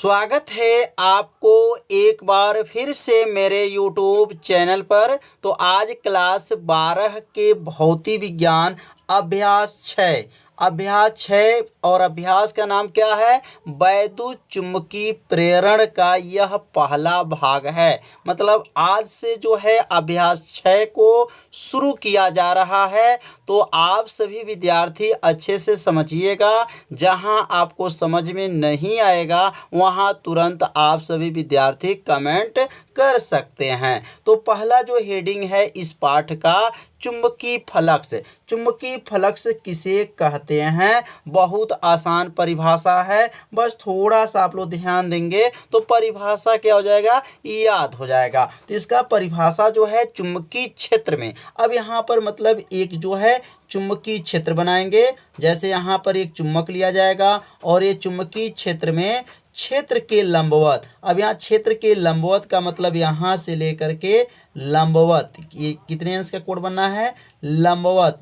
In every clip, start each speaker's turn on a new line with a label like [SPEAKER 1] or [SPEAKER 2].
[SPEAKER 1] स्वागत है आपको एक बार फिर से मेरे YouTube चैनल पर। तो आज क्लास 12 के भौतिक विज्ञान अभ्यास 6 और अभ्यास का नाम क्या है? वैद्युत चुम्बकीय प्रेरण का यह पहला भाग है। मतलब आज से जो है अभ्यास 6 को शुरू किया जा रहा है। तो आप सभी विद्यार्थी अच्छे से समझिएगा। जहां आपको समझ में नहीं आएगा वहां तुरंत आप सभी विद्यार्थी कमेंट कर सकते हैं। तो पहला जो हेडिंग है इस पाठ का, चुंबकीय फ्लक्स। चुंबकीय फ्लक्स किसे कहते हैं? बहुत आसान परिभाषा है, बस थोड़ा सा आप लोग ध्यान देंगे तो परिभाषा क्या हो जाएगा, याद हो जाएगा। तो इसका परिभाषा जो है चुंबकीय क्षेत्र में, अब यहाँ पर मतलब एक जो है चुंबकीय क्षेत्र बनाएंगे। जैसे यहाँ पर एक चुम्बक लिया जाएगा और ये चुंबकीय क्षेत्र में क्षेत्र के लंबवत, अब यहाँ क्षेत्र के लंबवत का मतलब यहाँ से लेकर के लंबवत, ये कितने अंश का कोण बनना है? लंबवत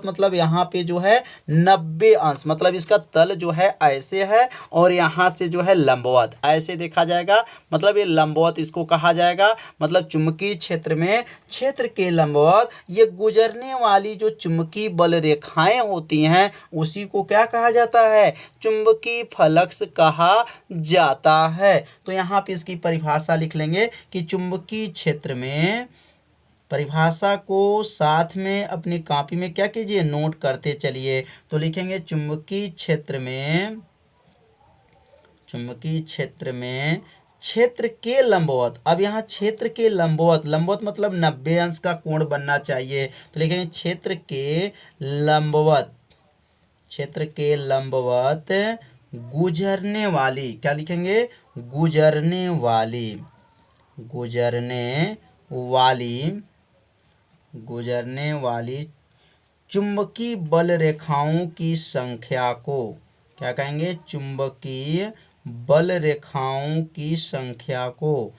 [SPEAKER 1] मतलब यहाँ पे जो है 90 अंश, मतलब इसका तल जो है ऐसे है और यहाँ से जो है लंबवत ऐसे देखा जाएगा, मतलब ये लंबवत इसको कहा जाएगा। मतलब चुंबकीय क्षेत्र में क्षेत्र के लंबवत ये गुजरने वाली जो चुंबकीय बल रेखाएं होती हैं उसी को क्या कहा जाता है? चुंबकीय फ्लक्स कहा जाता है। तो यहाँ पे इसकी परिभाषा लिख लेंगे कि चुंबकीय क्षेत्र में, परिभाषा को साथ में अपनी कॉपी में क्या कीजिए, नोट करते चलिए। तो लिखेंगे चुंबकीय क्षेत्र में क्षेत्र के लंबवत। अब यहाँ क्षेत्र के लंबवत मतलब 90 अंश का कोण बनना चाहिए। तो लिखेंगे क्षेत्र के लंबवत गुजरने वाली, क्या लिखेंगे? गुजरने वाली चुंबकीय बल रेखाओं की संख्या को क्या कहेंगे? चुंबकीय बल रेखाओं की संख्या को,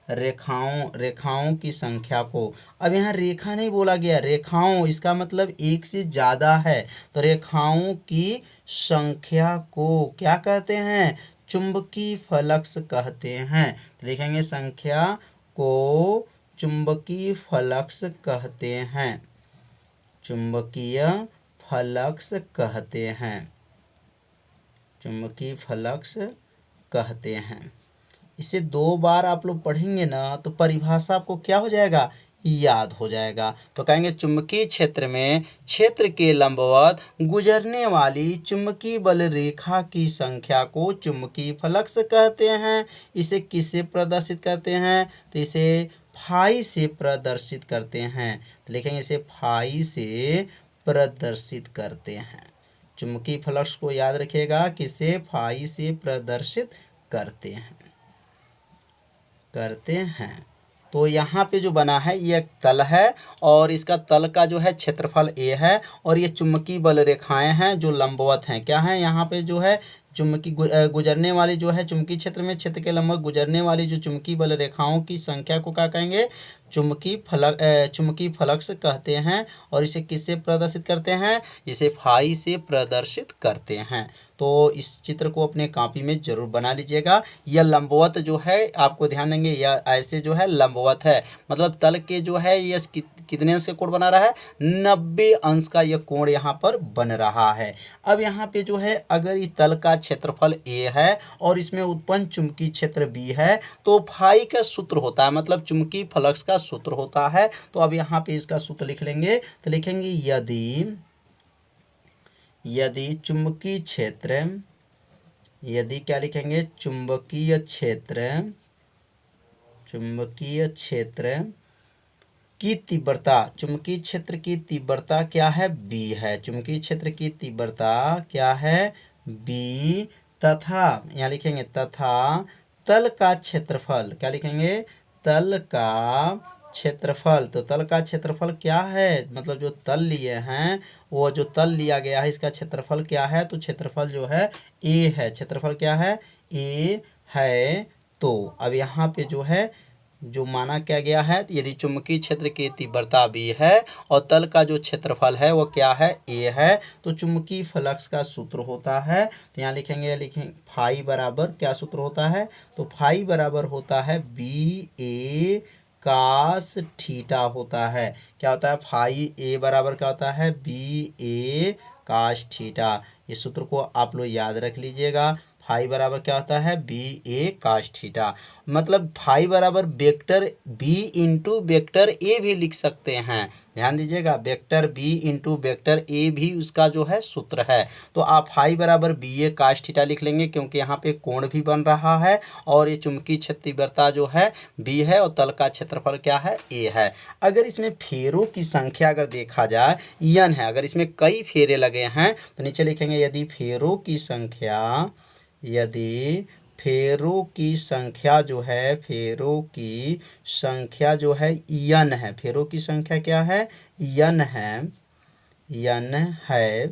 [SPEAKER 1] रेखाओं की संख्या को। अब यहाँ रेखा नहीं बोला गया, रेखाओं, इसका मतलब एक से ज़्यादा है। तो रेखाओं की संख्या को क्या कहते हैं? चुंबकीय फ्लक्स कहते हैं। तो लिखेंगे संख्या को चुंबकीय फ्लक्स कहते हैं। चुंबकीय फ्लक्स कहते हैं। इसे 2 बार आप लोग पढ़ेंगे ना तो परिभाषा आपको क्या हो जाएगा, याद हो जाएगा। तो कहेंगे चुंबकीय क्षेत्र में क्षेत्र के लंबवत गुजरने वाली चुंबकीय बल रेखा की संख्या को चुंबकीय फ्लक्स कहते हैं। इसे किससे प्रदर्शित करते हैं? तो इसे फाई से प्रदर्शित करते हैं। तो लिखेंगे इसे फाई से प्रदर्शित करते हैं। चुंबकीय फ्लक्स को याद रखिएगा, किसे? फाई से प्रदर्शित करते हैं। तो यहाँ पे जो बना है ये तल है और इसका तल का जो है क्षेत्रफल A है और ये चुंबकीय बल रेखाएं हैं जो लंबवत हैं। क्या है यहाँ पे जो है चुंबकीय गुजरने वाली जो है चुंबकीय क्षेत्र में क्षेत्र के लंबवत गुजरने वाली जो चुंबकीय बल रेखाओं की संख्या को क्या कहेंगे? चुंबकीय फ्लक्स कहते हैं। और इसे किससे प्रदर्शित करते हैं? इसे फाई से प्रदर्शित करते हैं। तो इस चित्र को अपने कॉपी में जरूर बना लीजिएगा। यह लंबवत जो है आपको ध्यान देंगे, यह ऐसे जो है लंबवत है, मतलब तल के जो है ये कितने अंश का कोण बना रहा है? 90 अंश का यह कोण यहाँ पर बन रहा है। अब यहाँ पे जो है अगर इस तल का क्षेत्रफल A है और इसमें उत्पन्न चुंबकीय क्षेत्र B है तो फाई का सूत्र होता है, मतलब चुंबकीय फ्लक्स का सूत्र होता है। तो अब यहाँ पे इसका सूत्र लिख लेंगे। तो लिखेंगे यदि चुंबकीय क्षेत्र, यदि क्या लिखेंगे? चुंबकीय क्षेत्र की तीव्रता, चुंबकीय क्षेत्र की तीव्रता क्या है? B है। चुंबकीय क्षेत्र की तीव्रता क्या है? B, तथा यहाँ लिखेंगे तथा तल का क्षेत्रफल, क्या लिखेंगे? तल का क्षेत्रफल। तो तल का क्षेत्रफल क्या है? मतलब जो तल लिए हैं, वो जो तल लिया गया है इसका क्षेत्रफल क्या है? तो क्षेत्रफल जो है A है। क्षेत्रफल क्या है? A है। तो अब यहाँ पे जो है जो माना क्या गया है, यदि चुंबकीय क्षेत्र की तीव्रता b है और तल का जो क्षेत्रफल है वो क्या है, a है, तो चुंबकीय फ्लक्स का सूत्र होता है, तो यहाँ लिखेंगे फाई बराबर क्या सूत्र होता है, तो फाई बराबर होता है बी ए कास थीटा होता है। क्या होता है, फाई ए बराबर क्या होता है, बी ए कास थीटा। इस सूत्र को आप लोग याद रख लीजिएगा। फाई बराबर क्या होता है, बी ए कास थीटा। मतलब फाई बराबर vector B into vector A भी लिख सकते हैं। ध्यान दीजिएगा, vector B into vector A भी उसका जो है सूत्र है। तो आप फाई बराबर बी ए कास थीटा लिख लेंगे, क्योंकि यहाँ पे कोण भी बन रहा है और ये चुंबकीय क्षेत्र तीव्रता जो है बी है और तल का क्षेत्रफल क्या है, ए है। अगर इसमें फेरों की संख्या अगर देखा जाए एन है, अगर इसमें कई फेरे लगे हैं तो नीचे लिखेंगे यदि फेरों की संख्या, यदि फेरों की संख्या जो है, फेरों की संख्या जो है एन है, फेरों की संख्या क्या है, एन है, एन है,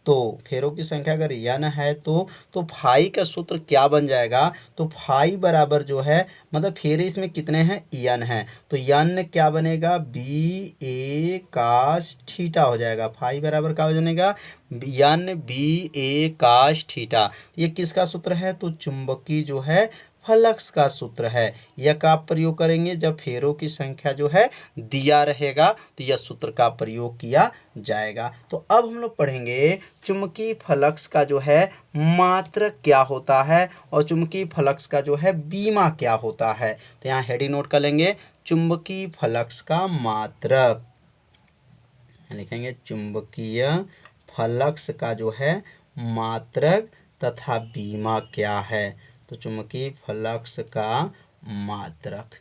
[SPEAKER 1] तो फेरों की संख्या अगर एन है तो फाई का सूत्र क्या बन जाएगा, तो फाई बराबर जो है, मतलब फेरे इसमें कितने हैं, एन है, तो एन क्या बनेगा, बी ए कास थीटा हो जाएगा। फाई बराबर क्या हो जाएगा, N B A cos theta. ये किसका सूत्र है, तो चुंबकीय जो है फ्लक्स का सूत्र है। यह का प्रयोग करेंगे जब फेरों की संख्या जो है दिया रहेगा, तो यह सूत्र का प्रयोग किया जाएगा। तो अब हम लोग पढ़ेंगे चुंबकीय फ्लक्स का जो है मात्रक क्या होता है और चुंबकीय फ्लक्स का जो है बीमा क्या होता है। तो यहाँ हेडिंग नोट कर लेंगे, चुंबकीय फ्लक्स का मात्रक, लिखेंगे चुंबकीय फ्लक्स का जो है मात्रक तथा बीमा क्या है। तो चुंबकीय फ्लक्स का मात्रक,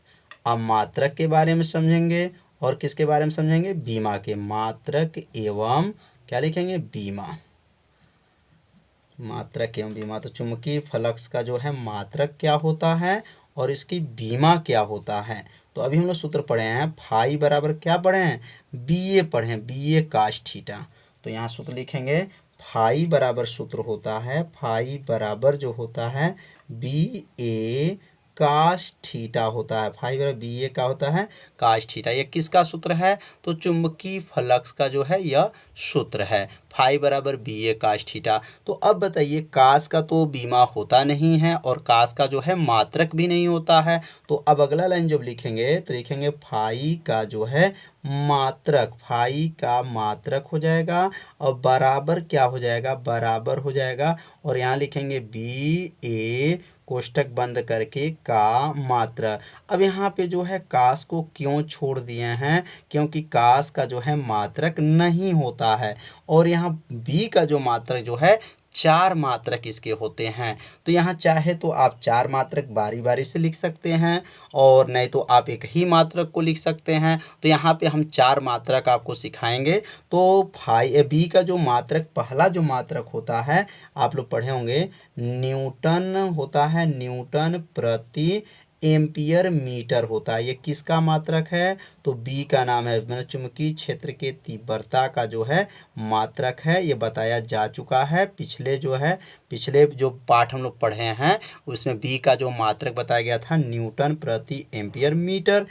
[SPEAKER 1] अब मात्रक के बारे में समझेंगे और किसके बारे में समझेंगे, बीमा के। मात्रक एवं क्या लिखेंगे, बीमा, मात्रक एवं बीमा। तो चुंबकीय फ्लक्स का जो है मात्रक क्या होता है और इसकी बीमा क्या होता है। तो अभी हम लोग सूत्र पढ़े हैं, फाई बराबर क्या पढ़े हैं, बी ए पढ़े हैं, बी ए कास थीटा। तो यहाँ सूत्र लिखेंगे, फाई बराबर सूत्र होता है, फाई बराबर जो होता है बी ए कास थीटा होता है। फाई बराबर बी ए का होता है कास थीटा। ये किसका सूत्र है, तो चुंबकीय फ्लक्स का जो है यह सूत्र है, फाई बराबर बी ए कास थीटा। तो अब बताइए, कास का तो बीमा होता नहीं है और कास का जो है मात्रक भी नहीं होता है। तो अब अगला लाइन जब लिखेंगे तो लिखेंगे फाई का जो है मात्रक, फाई का मात्रक हो जाएगा और बराबर क्या हो जाएगा, बराबर हो जाएगा, और यहाँ लिखेंगे बी ए कोष्टक बंद करके का मात्रा। अब यहाँ पे जो है कास को क्यों छोड़ दिए हैं, क्योंकि कास का जो है मात्रक नहीं होता है और यहाँ बी का जो मात्रक जो है 4 मात्रक इसके होते हैं। तो यहाँ चाहे तो आप 4 मात्रक बारी बारी से लिख सकते हैं और नहीं तो आप एक ही मात्रक को लिख सकते हैं। तो यहाँ पे हम 4 मात्रक आपको सिखाएंगे। तो फाई बी का जो मात्रक, पहला जो मात्रक होता है आप लोग पढ़े होंगे, न्यूटन होता है, न्यूटन प्रति एम्पियर मीटर होता है। ये किसका मात्रक है, तो बी का नाम है, मतलब चुंबकीय क्षेत्र के तीव्रता का जो है मात्रक है। ये बताया जा चुका है पिछले जो पाठ हम लोग पढ़े हैं उसमें बी का जो मात्रक बताया गया था न्यूटन प्रति एम्पियर मीटर।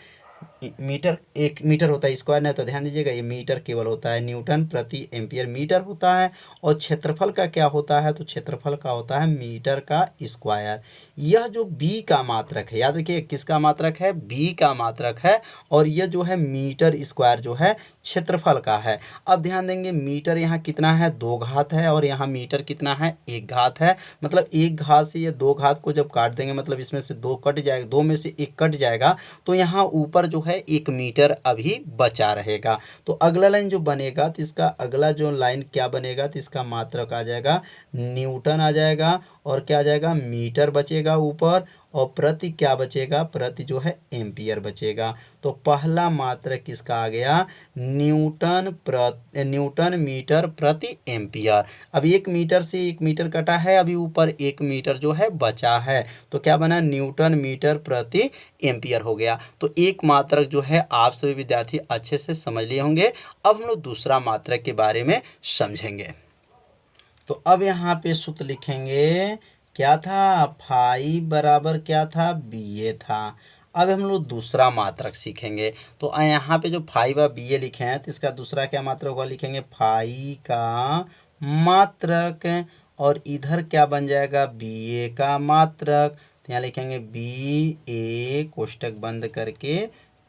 [SPEAKER 1] मीटर 1 मीटर होता है, स्क्वायर नहीं, तो ध्यान दीजिएगा ये मीटर केवल होता है, न्यूटन प्रति एम्पियर मीटर होता है। और क्षेत्रफल का क्या होता है, तो क्षेत्रफल का होता है मीटर का स्क्वायर। यह जो बी का मात्रक है, याद रखिए किसका मात्रक है, बी का मात्रक है, और यह जो है मीटर स्क्वायर जो है क्षेत्रफल का है। अब ध्यान देंगे, मीटर यहाँ कितना है, 2 घात है, और यहाँ मीटर कितना है, 1 घात है। मतलब 1 घात से ये 2 घात को जब काट देंगे, मतलब इसमें से 2 कट जाएगा, 2 में से 1 कट जाएगा, तो यहाँ ऊपर जो है 1 मीटर अभी बचा रहेगा। तो अगला लाइन जो बनेगा, तो इसका अगला जो लाइन क्या बनेगा, तो इसका मात्रक आ जाएगा न्यूटन आ जाएगा, और क्या आ जाएगा, मीटर बचेगा ऊपर, और प्रति क्या बचेगा, प्रति जो है एम्पियर बचेगा। तो पहला मात्रक किसका आ गया, न्यूटन मीटर प्रति एम्पियर। अब 1 मीटर से 1 मीटर कटा है, अभी ऊपर 1 मीटर जो है बचा है, तो क्या बना, न्यूटन मीटर प्रति एम्पियर हो गया। तो एक मात्रक जो है आप सभी विद्यार्थी अच्छे से समझ लिए होंगे। अब हम लोग दूसरा मात्रक के बारे में समझेंगे। तो अब यहाँ पे सूत्र लिखेंगे, क्या था, फाई बराबर क्या था, बी ए था। अब हम लोग दूसरा मात्रक सीखेंगे। तो यहाँ पे जो फाइव और बी ए लिखे हैं तो इसका दूसरा क्या मात्रक होगा, लिखेंगे फाई का मात्रक। और इधर क्या बन जाएगा, बी ए का मात्रक। तो यहाँ लिखेंगे बी ए कोष्टक बंद करके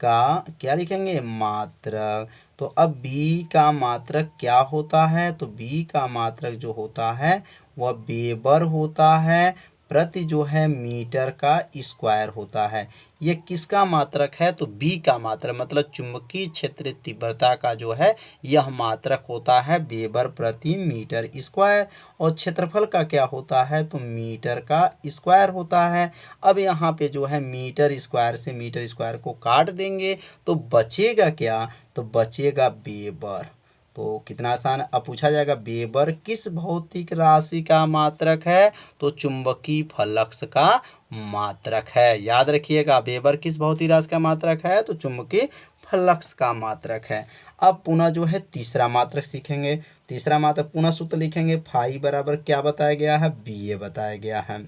[SPEAKER 1] का क्या लिखेंगे, मात्रक। तो अब बी का मात्रक क्या होता है, तो बी का मात्रक जो होता है वह वेबर होता है प्रति जो है मीटर का स्क्वायर होता है। ये किसका मात्रक है, तो बी का मात्रक, मतलब चुंबकीय क्षेत्र तीव्रता का जो है यह मात्रक होता है वेबर प्रति मीटर स्क्वायर। और क्षेत्रफल का क्या होता है, तो मीटर का स्क्वायर होता है। अब यहाँ पे जो है मीटर स्क्वायर से मीटर स्क्वायर को काट देंगे तो बचेगा क्या, तो बचेगा वेबर। तो कितना आसान। अब पूछा जाएगा वेबर किस भौतिक राशि का मात्रक है, तो चुंबकीय फ्लक्स का मात्रक है। याद रखिएगा वेबर किस भौतिक राशि का मात्रक है, तो चुंबकीय फ्लक्स का मात्रक है। अब पुनः जो है तीसरा मात्रक सीखेंगे। तीसरा मात्रक पुनः सूत्र लिखेंगे, फाई बराबर क्या बताया गया है, बी ए बताया गया है।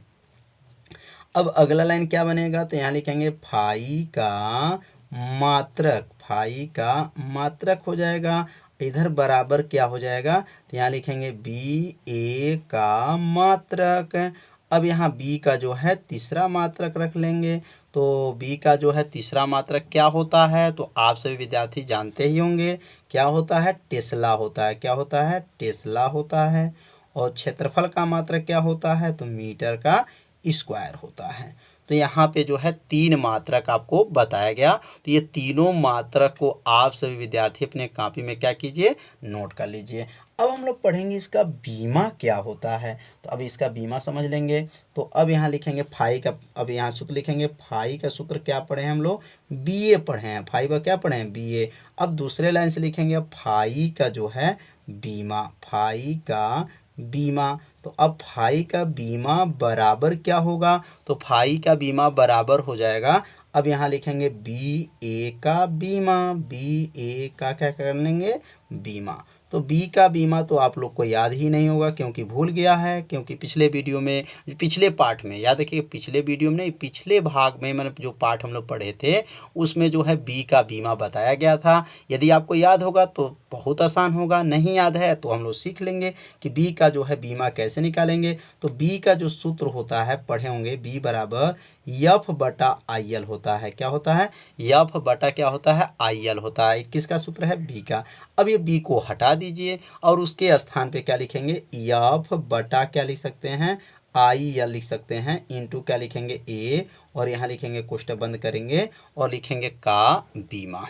[SPEAKER 1] अब अगला लाइन क्या बनेगा, तो यहाँ लिखेंगे फाई का मात्रक, फाई का मात्रक हो जाएगा। इधर बराबर क्या हो जाएगा, तो यहाँ लिखेंगे बी ए का मात्रक। अब यहाँ बी का जो है तीसरा मात्रक रख लेंगे। तो बी का जो है तीसरा मात्रक क्या होता है, तो आप सभी विद्यार्थी जानते ही होंगे क्या होता है, टेस्ला होता है। क्या होता है, टेस्ला होता है। और क्षेत्रफल का मात्रक क्या होता है, तो मीटर का स्क्वायर होता है। तो यहाँ पे जो है तीन मात्रक आपको बताया गया। तो ये तीनों मात्रक को आप सभी विद्यार्थी अपने कॉपी में क्या कीजिए, नोट कर लीजिए। अब हम लोग पढ़ेंगे इसका बीमा क्या होता है। तो अब इसका बीमा समझ लेंगे। तो अब यहाँ लिखेंगे फाई का, अब यहाँ सूत्र लिखेंगे, फाई का सूत्र क्या पढ़े हैं हम लोग, बी ए पढ़े हैं। फाई का क्या पढ़े हैं, बी ए। अब दूसरे लाइन से लिखेंगे फाई का जो है बीमा, फाई का बीमा। तो अब फाई का बीमा बराबर क्या होगा, तो फाई का बीमा बराबर हो जाएगा, अब यहाँ लिखेंगे बी ए का बीमा, बी ए का क्या कर लेंगे, बीमा। तो बी का बीमा तो आप लोग को याद ही नहीं होगा क्योंकि भूल गया है, क्योंकि पिछले वीडियो में, पिछले पार्ट में याद रखिए, पिछले वीडियो में नहीं, पिछले भाग में मैंने जो पार्ट हम लोग पढ़े थे उसमें जो है बी का बीमा बताया गया था। यदि आपको याद होगा तो बहुत आसान होगा, नहीं याद है तो हम लोग सीख लेंगे कि बी का जो है बीमा कैसे निकालेंगे। तो बी का जो सूत्र होता है पढ़े होंगे, बी बराबर यफ बटा आई एल होता है। क्या होता है, यफ बटा क्या होता है, आई एल होता है। किसका सूत्र है, बी का। अब ये बी को हटा दीजिए और उसके स्थान पे क्या लिखेंगे, यफ बटा क्या लिख सकते हैं, आई एल लिख सकते हैं, इनटू क्या लिखेंगे, ए, और यहाँ लिखेंगे कोष्टक बंद करेंगे और लिखेंगे का बीमा,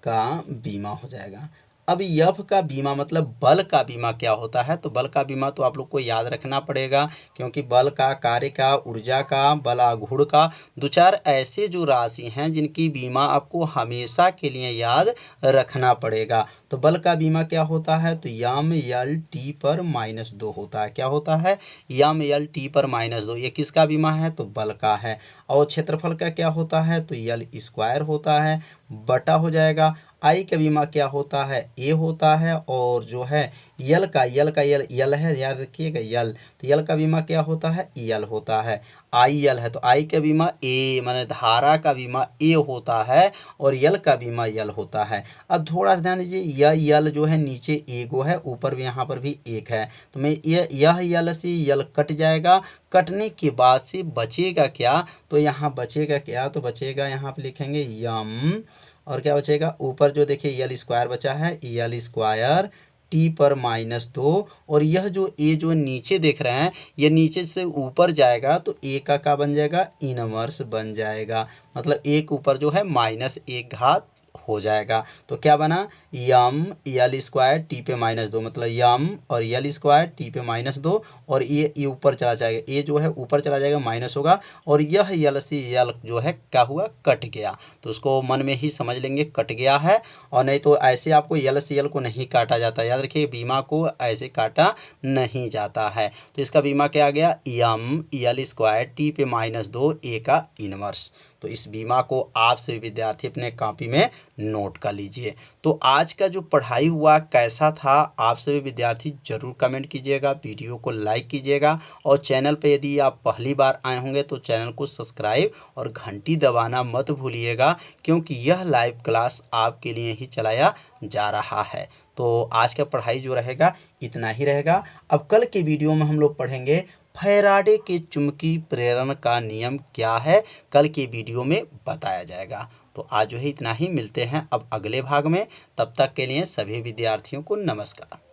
[SPEAKER 1] का बीमा हो जाएगा। अब यफ का बीमा मतलब बल का बीमा क्या होता है, तो बल का बीमा तो आप लोग को याद रखना पड़ेगा क्योंकि बल का, कार्य का, ऊर्जा का, बल आघूर्ण का, दो चार ऐसे जो राशि हैं जिनकी बीमा आपको हमेशा के लिए याद रखना पड़ेगा। तो बल का बीमा क्या होता है, तो यम एल टी पर -2 होता है। क्या होता है, यम एल टी पर -2। ये किसका बीमा है, तो बल का है। और क्षेत्रफल का क्या होता है, तो एल स्क्वायर होता है, बटा हो जाएगा। आई का बीमा क्या होता है, ए होता है। और जो है यल का, यल है, याद रखिएगा यल। तो यल का बीमा क्या होता है, यल होता है। आई यल है तो आई का बीमा ए, माने धारा का बीमा ए होता है और यल का बीमा यल होता है। अब थोड़ा सा ध्यान दीजिए, यह यल जो है नीचे एगो है, ऊपर भी यहाँ पर भी एक है। तो मैं यह यल से यल कट जाएगा, कटने के बाद से बचेगा क्या, तो यहाँ बचेगा क्या, तो बचेगा यहाँ पे लिखेंगे यम, और क्या बचेगा, ऊपर जो देखिए यल स्क्वायर बचा है, यल स्क्वायर टी पर -2। और यह जो ए जो नीचे देख रहे हैं, ये नीचे से ऊपर जाएगा तो ए का बन जाएगा, इनवर्स बन जाएगा। मतलब एक ऊपर जो है -1 घात हो जाएगा। तो क्या बना, यम यल स्क्वायर टी पे -2, मतलब यम और यल स्क्वायर टी पे -2, और ये ऊपर चला जाएगा, ए जो है ऊपर चला जाएगा, माइनस होगा, और यह यल से यल जो है क्या हुआ, कट गया। तो उसको मन में ही समझ लेंगे कट गया है, और नहीं तो ऐसे आपको यल से यल को नहीं काटा जाता। याद रखिए बीमा को ऐसे काटा नहीं जाता है। तो इसका बीमा क्या आ गया, यम यल स्क्वायर टी पे -2 ए का इनवर्स। तो इस बीमा को आप सभी विद्यार्थी अपने कॉपी में नोट कर लीजिए। तो आज का जो पढ़ाई हुआ कैसा था, आप सभी विद्यार्थी जरूर कमेंट कीजिएगा, वीडियो को लाइक कीजिएगा और चैनल पर यदि आप पहली बार आए होंगे तो चैनल को सब्सक्राइब और घंटी दबाना मत भूलिएगा, क्योंकि यह लाइव क्लास आपके लिए ही चलाया जा रहा है। तो आज का पढ़ाई जो रहेगा इतना ही रहेगा। अब कल के वीडियो में हम लोग पढ़ेंगे फैराडे के चुंबकीय प्रेरण का नियम क्या है, कल के वीडियो में बताया जाएगा। तो आज जो है इतना ही, मिलते हैं अब अगले भाग में। तब तक के लिए सभी विद्यार्थियों को नमस्कार।